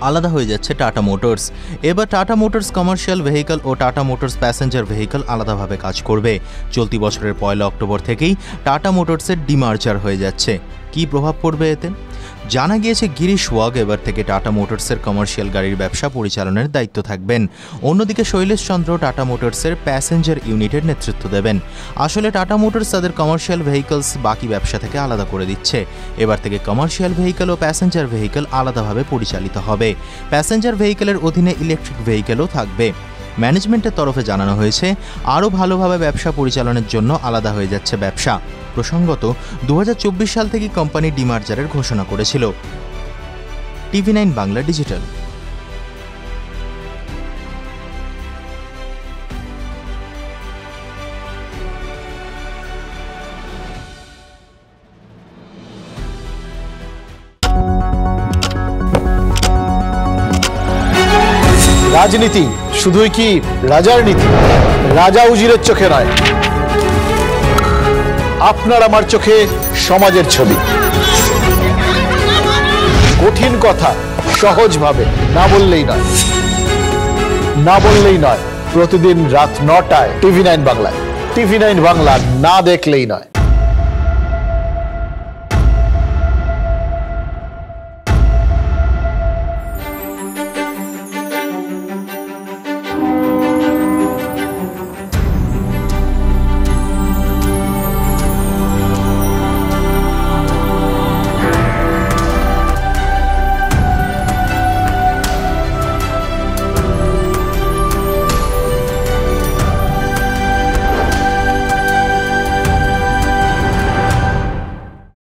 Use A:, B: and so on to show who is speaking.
A: আলাদা হয়ে যাচ্ছে টাটা মোটরস। এবার টাটা মোটরস কমার্শিয়াল ভেহিকল ও টাটা মোটরস প্যাসেঞ্জার ভেহিকল আলাদাভাবে কাজ করবে। চলতি বছরের 1 অক্টোবর থেকেই টাটা মোটরসের ডিমার্জার হয়ে যাচ্ছে। কী প্রভাব পড়বে এতে? জানা গিয়েছে গিরিশ ওয়াগ এবার থেকে টাটা মোটরসের কমার্শিয়াল গাড়ির ব্যবসা পরিচালনার দায়িত্ব থাকবেন। অন্যদিকে শৈলেশ চন্দ্র টাটা মোটরসের প্যাসেঞ্জার ইউনিটের নেতৃত্ব দেবেন। আসলে টাটা মোটরস তাদের কমার্শিয়াল ভেহিকলস বাকি ব্যবসা থেকে আলাদা করে দিচ্ছে। এবার থেকে কমার্শিয়াল ভেহিকল ও প্যাসেঞ্জার ভেহিকল আলাদাভাবে পরিচালিত হবে। প্যাসেঞ্জার ভেহিকলের অধীনে ইলেকট্রিক ভেহিকলও থাকবে। ম্যানেজমেন্টের তরফে জানানো হয়েছে আরও ভালোভাবে ব্যবসা পরিচালনার জন্য আলাদা হয়ে যাচ্ছে ব্যবসা। প্রসঙ্গত 2024 সাল থেকে কোম্পানি ডিমার্জারের ঘোষণা করেছিল। TV9 Bangla digital.
B: রাজনীতি শুধুই কি রাজার নীতি? রাজা উজিরের চোখে নয়, আপনার আমার চোখে সমাজের ছবি। কঠিন কথা সহজভাবে না বললেই নয়। প্রতিদিন রাত 9টায় TV9 বাংলায়। TV9 বাংলা না দেখলেই নয়।